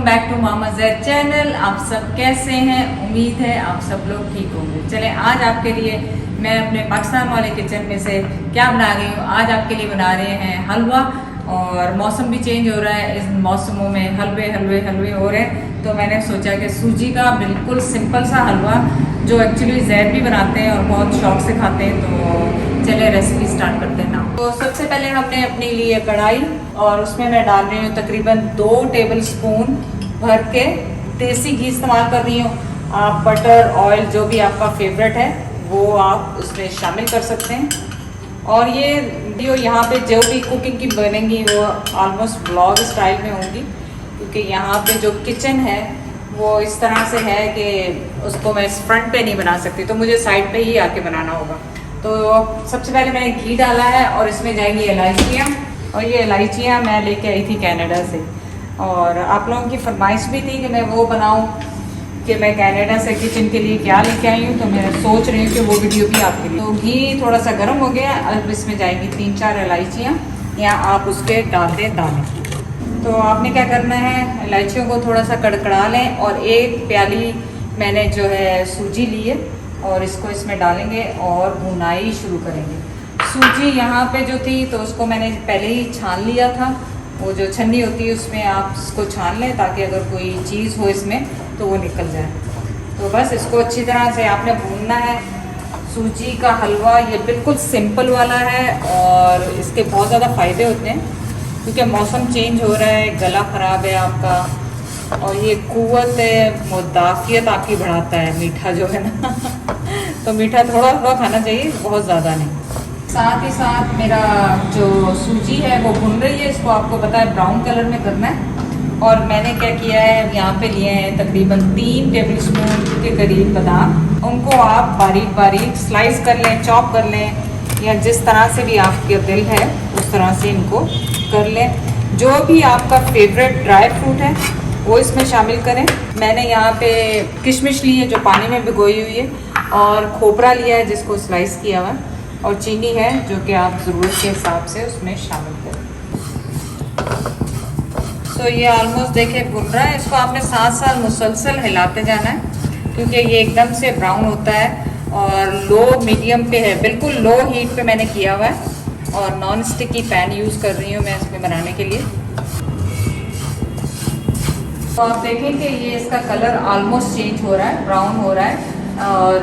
Welcome back to Mama Zaid channel. आप सब कैसे हैं? उम्मीद है आप सब लोग ठीक होंगे। चलें, आज आपके लिए मैं अपने पाकिस्तान वाले किचन में से क्या बना रही हूँ। आज आपके लिए बना रहे हैं हलवा, और मौसम भी चेंज हो रहा है। इस मौसमों में हलवे हलवे हलवे हो रहे हैं, तो मैंने सोचा कि सूजी का बिल्कुल सिंपल सा हलवा, जो एक्चुअली ज़ैद भी बनाते हैं और बहुत शौक से खाते हैं, तो चले रेसिपी स्टार्ट करते हैं ना। तो सबसे पहले हमने अपनी ली है कढ़ाई, और उसमें मैं डाल रही हूँ तकरीबन 2 टेबल स्पून भर के देसी घी इस्तेमाल कर रही हूँ। आप बटर ऑयल जो भी आपका फेवरेट है वो आप उसमें शामिल कर सकते हैं। और ये वीडियो यहाँ पे जो भी कुकिंग की बनेंगी वो ऑलमोस्ट ब्लॉग स्टाइल में होंगी, क्योंकि यहाँ पे जो किचन है वो इस तरह से है कि उसको मैं फ्रंट पे नहीं बना सकती, तो मुझे साइड पे ही आके बनाना होगा। तो सबसे पहले मैंने घी डाला है और इसमें जाएंगी इलायचियाँ, और ये इलायचियाँ मैं लेके आई थी कनाडा से, और आप लोगों की फरमाइश भी थी कि मैं वो बनाऊँ कि मैं कनाडा से किचन के लिए क्या लेके आई हूँ, तो मैं सोच रही हूँ कि वो वीडियो भी आपके लिए। तो घी थोड़ा सा गर्म हो गया, अब इसमें जाएंगी 3-4 इलायचियाँ, या आप उसके डाल दें दाने। तो आपने क्या करना है, इलायचियों को थोड़ा सा कड़कड़ा लें, और 1 प्याली मैंने जो है सूजी ली है, और इसको इसमें डालेंगे और भुनाई शुरू करेंगे। सूजी यहाँ पे जो थी तो उसको मैंने पहले ही छान लिया था। वो जो छन्नी होती है उसमें आप इसको छान लें, ताकि अगर कोई चीज़ हो इसमें तो वो निकल जाए। तो बस इसको अच्छी तरह से आपने भूनना है। सूजी का हलवा ये बिल्कुल सिंपल वाला है, और इसके बहुत ज़्यादा फ़ायदे होते हैं, क्योंकि मौसम चेंज हो रहा है, गला ख़राब है आपका, और ये कुव्वत मुदाफ़ियत आपकी बढ़ाता है, मीठा जो है ना तो मीठा थोड़ा थोड़ा खाना चाहिए, बहुत ज़्यादा नहीं। साथ ही साथ मेरा जो सूजी है वो भुन रही है, इसको आपको पता है ब्राउन कलर में करना है। और मैंने क्या किया है, यहाँ पे लिए हैं तकरीबन 3 टेबल स्पून के करीब बादाम। उनको आप बारीक बारीक स्लाइस कर लें, चॉप कर लें, या जिस तरह से भी आपके दिल है उस तरह से इनको कर लें। जो भी आपका फेवरेट ड्राई फ्रूट है वो इसमें शामिल करें। मैंने यहाँ पे किशमिश ली है जो पानी में भिगोई हुई है, और खोपरा लिया है जिसको स्लाइस किया हुआ, और चीनी है जो कि आप ज़रूरत के हिसाब से उसमें शामिल करें। तो ये ऑलमोस्ट देखिए भुन रहा है। इसको आपने साथ साथ मुसलसल हिलाते जाना है, क्योंकि ये एकदम से ब्राउन होता है, और लो मीडियम पे है, बिल्कुल लो हीट पे मैंने किया हुआ है। और नॉन स्टिक की पैन यूज़ कर रही हूँ मैं इसमें बनाने के लिए। तो आप देखें कि ये इसका कलर ऑलमोस्ट चेंज हो रहा है, ब्राउन हो रहा है, और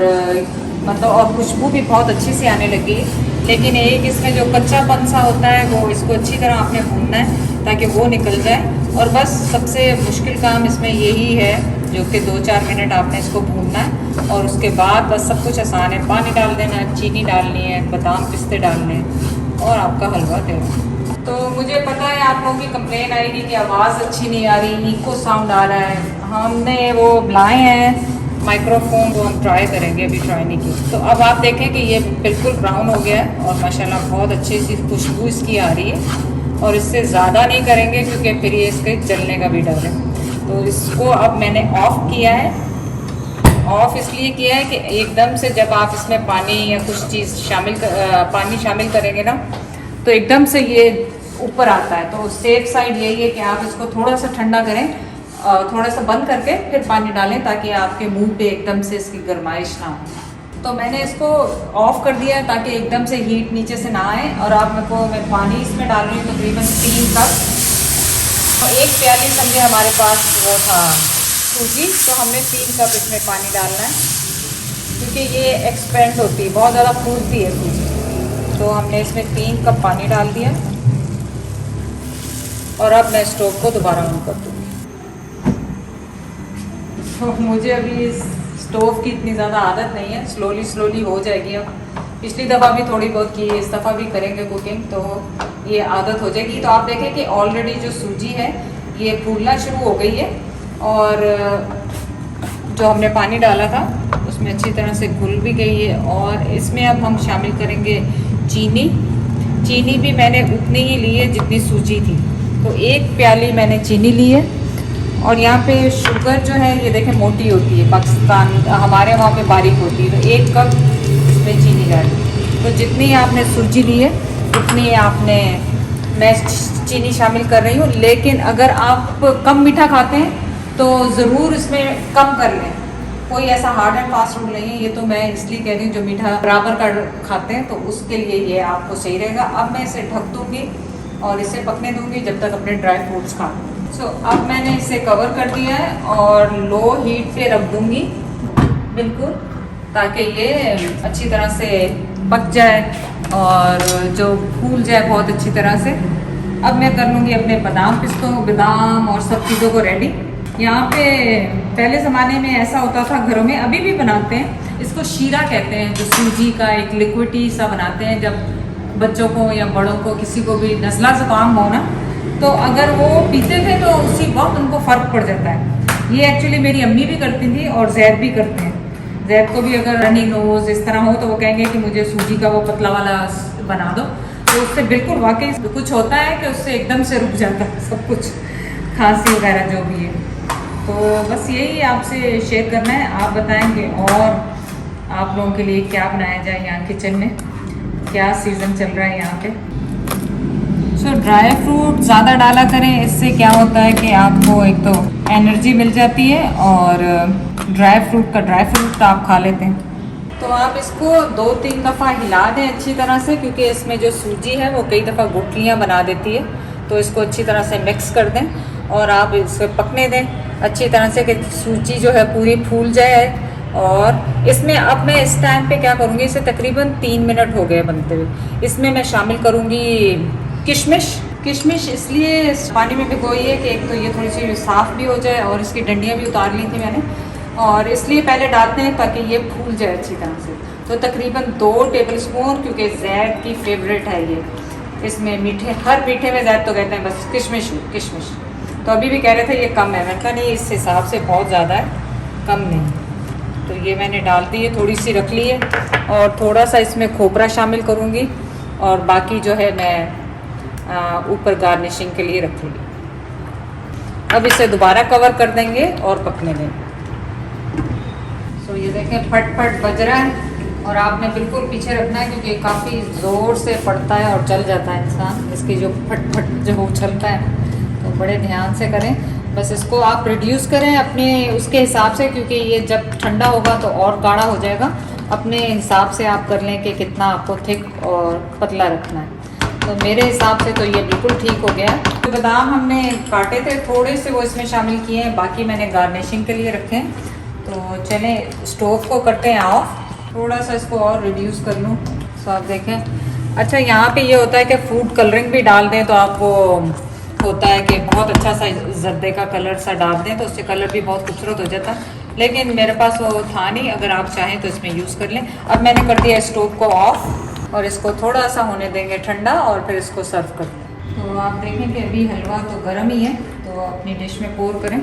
मतलब और खुशबू भी बहुत अच्छी सी आने लगी है। लेकिन एक इसमें जो कच्चापन सा होता है वो इसको अच्छी तरह आपने भूनना है ताकि वो निकल जाए। और बस सबसे मुश्किल काम इसमें यही है, जो कि 2-4 मिनट आपने इसको भूनना है, और उसके बाद बस सब कुछ आसान है। पानी डाल देना है, चीनी डालनी है, बादाम पिस्ते डालने हैं, और आपका हलवा तैयार। तो मुझे पता है आप लोगों की कंप्लेन आएगी कि आवाज़ अच्छी नहीं आ रही, इको साउंड आ रहा है। हमने वो लाए हैं माइक्रोफोन, वो हम ट्राई करेंगे, अभी ट्राई नहीं की। तो अब आप देखें कि ये बिल्कुल ब्राउन हो गया है, और माशाल्लाह बहुत अच्छी सी खुशबू इसकी आ रही है। और इससे ज़्यादा नहीं करेंगे क्योंकि फिर ये इसके जलने का भी डर है। तो इसको अब मैंने ऑफ़ किया है। ऑफ़ इसलिए किया है कि एकदम से जब आप इसमें पानी या कुछ चीज़ पानी शामिल करेंगे ना, तो एकदम से ये ऊपर आता है। तो सेफ साइड यही है कि आप इसको थोड़ा सा ठंडा करें, थोड़ा सा बंद करके फिर पानी डालें, ताकि आपके मुंह पे एकदम से इसकी गर्माइश ना हो। तो मैंने इसको ऑफ़ कर दिया है ताकि एकदम से हीट नीचे से ना आए। और मैं पानी इसमें डाल रही हूँ तकरीबन 3 कप, और 1 प्याली समझे हमारे पास वो था सूजी, तो हमने 3 कप इसमें पानी डालना है, क्योंकि ये एक्सपेंड होती है, बहुत ज़्यादा फूलती है सूजी। तो हमने इसमें 3 कप पानी डाल दिया, और अब मैं स्टोव को दोबारा ऑन कर दूँगी। तो मुझे अभी इस स्टोव की इतनी ज़्यादा आदत नहीं है, स्लोली हो जाएगी। अब पिछली दफ़ा भी थोड़ी बहुत की, इस दफ़ा भी करेंगे कुकिंग, तो ये आदत हो जाएगी। तो आप देखें कि ऑलरेडी जो सूजी है ये फूलना शुरू हो गई है, और जो हमने पानी डाला था उसमें अच्छी तरह से घुल भी गई है। और इसमें अब हम शामिल करेंगे चीनी। चीनी भी मैंने उतनी ही ली है जितनी सूजी थी, तो 1 प्याली मैंने चीनी ली है। और यहाँ पे शुगर जो है ये देखें मोटी होती है, पाकिस्तान हमारे वहाँ पे बारीक होती है। तो 1 कप इसमें चीनी डाली, तो जितनी आपने सूजी ली है उतनी मैं चीनी शामिल कर रही हूँ। लेकिन अगर आप कम मीठा खाते हैं तो ज़रूर इसमें कम कर लें। कोई ऐसा हार्ड एंड फास्ट रूल नहीं है, ये तो मैं इसलिए कह रही हूँ जो मीठा बराबर का खाते हैं तो उसके लिए ये आपको सही रहेगा। अब मैं इसे ढक दूँगी और इसे पकने दूँगी जब तक अपने ड्राई फ्रूट्स खा लूँ। सो अब मैंने इसे कवर कर दिया है और लो हीट पे रख दूँगी बिल्कुल, ताकि ये अच्छी तरह से पक जाए और जो फूल जाए बहुत अच्छी तरह से। अब मैं कर लूँगी अपने बादाम और सब चीज़ों को रेडी। यहाँ पे पहले ज़माने में ऐसा होता था घरों में, अभी भी बनाते हैं, इसको शीरा कहते हैं, जो सूजी का एक लिक्विडी सा बनाते हैं। जब बच्चों को या बड़ों को किसी को भी नज़ला ज़ुकाम हो ना, तो अगर वो पीते थे तो उसी वक्त उनको फ़र्क पड़ जाता है। ये एक्चुअली मेरी अम्मी भी करती थी और जैद भी करते हैं। जैद को भी अगर रनी नोज़ इस तरह हो तो वो कहेंगे कि मुझे सूजी का वो पतला वाला बना दो, तो उससे बिल्कुल वाकई कुछ होता है कि उससे एकदम से रुक जाता है सब कुछ, खांसी वगैरह जो भी है। तो बस यही आपसे शेयर करना है। आप बताएंगे और आप लोगों के लिए क्या बनाया जाए यहाँ किचन में, क्या सीज़न चल रहा है यहाँ पे। सो ड्राई फ्रूट ज़्यादा डाला करें, इससे क्या होता है कि आपको एक तो एनर्जी मिल जाती है और ड्राई फ्रूट आप खा लेते हैं। तो आप इसको 2-3 दफ़ा हिला दें अच्छी तरह से, क्योंकि इसमें जो सूजी है वो कई दफ़ा गुठलियाँ बना देती है। तो इसको अच्छी तरह से मिक्स कर दें और आप इसे पकने दें अच्छी तरह से कि सूजी जो है पूरी फूल जाए। और इसमें अब मैं इस टाइम पे क्या करूँगी, इसे तकरीबन 3 मिनट हो गए बनते हुए। इसमें मैं शामिल करूँगी किशमिश इसलिए पानी में भिगोई है कि एक तो ये थोड़ी सी साफ़ भी हो जाए और इसकी डंडियाँ भी उतार ली थी मैंने, और इसलिए पहले डालते हैं ताकि ये फूल जाए अच्छी तरह से। तो तकरीबन 2 टेबलस्पून, क्योंकि जैद की फेवरेट है ये। इसमें हर मीठे में जैद तो कहते हैं बस किशमिश। तो अभी भी कह रहे थे ये कम है, मैंने कहा नहीं इस हिसाब से बहुत ज़्यादा है, कम नहीं। तो ये मैंने डाल दी है, थोड़ी सी रख ली है और थोड़ा सा इसमें खोपरा शामिल करूँगी और बाकी जो है मैं ऊपर गार्निशिंग के लिए रख लूँगी। अब इसे दोबारा कवर कर देंगे और पकने देंगे। तो ये देखें फट बज रहा है और आपने बिल्कुल पीछे रखना है, क्योंकि काफ़ी ज़ोर से पड़ता है और जल जाता है इंसान, इसकी जो फट जो उछलता है। तो बड़े ध्यान से करें, बस इसको आप रिड्यूस करें अपने उसके हिसाब से, क्योंकि ये जब ठंडा होगा तो और गाढ़ा हो जाएगा। अपने हिसाब से आप कर लें कि कितना आपको थिक और पतला रखना है। तो मेरे हिसाब से तो ये बिल्कुल ठीक हो गया। तो बादाम हमने काटे थे, थोड़े से वो इसमें शामिल किए हैं, बाकी मैंने गार्निशिंग के लिए रखे हैं। तो चलें स्टोव को करते हैं ऑफ, थोड़ा सा इसको और रिड्यूस कर लूँ। तो आप देखें, अच्छा यहाँ पे ये होता है कि फूड कलरिंग भी डाल दें तो आपको होता है कि बहुत अच्छा सा जर्दे का कलर सा डाल दें तो उससे कलर भी बहुत खूबसूरत हो जाता है, लेकिन मेरे पास वो था नहीं। अगर आप चाहें तो इसमें यूज़ कर लें। अब मैंने कर दिया स्टोव को ऑफ और इसको थोड़ा सा होने देंगे ठंडा और फिर इसको सर्व कर दें। तो आप देखें कि अभी हलवा तो गर्म ही है, तो अपनी डिश में पोर करें।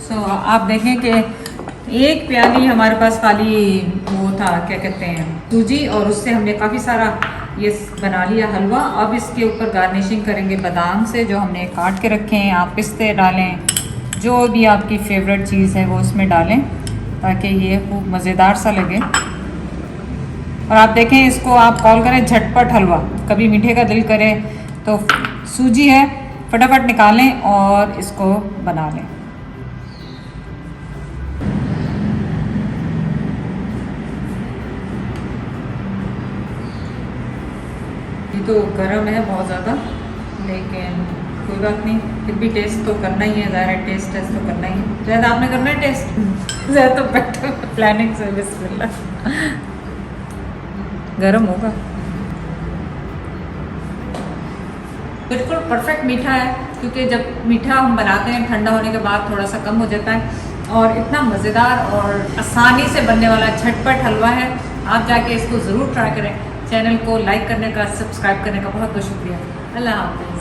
तो आप देखें कि एक प्याली हमारे पास खाली वो था, क्या कहते हैं, सूजी, और उससे हमने काफ़ी सारा ये बना लिया हलवा। अब इसके ऊपर गार्निशिंग करेंगे बादाम से, जो हमने काट के रखे हैं। आप पिस्ते डालें, जो भी आपकी फेवरेट चीज़ है वो उसमें डालें ताकि ये खूब मज़ेदार सा लगे। और आप देखें, इसको आप कॉल करें झटपट हलवा। कभी मीठे का दिल करे तो सूजी है, फटाफट निकालें और इसको बना लें। तो गर्म है बहुत ज़्यादा, लेकिन कोई बात नहीं, फिर भी टेस्ट तो करना ही है, ज़ाहिर है टेस्ट तो करना ही है। ज़्यादा आपने करना है टेस्ट, ज़्यादा तो बेटर प्लानिंग से बिस्मिल्लाह। गर्म होगा, बिल्कुल परफेक्ट मीठा है, क्योंकि जब मीठा हम बनाते हैं ठंडा होने के बाद थोड़ा सा कम हो जाता है। और इतना मज़ेदार और आसानी से बनने वाला झटपट हलवा है। आप जाके इसको ज़रूर ट्राई करें। चैनल को लाइक करने का, सब्सक्राइब करने का बहुत बहुत शुक्रिया। अल्लाह हाफ़िज़।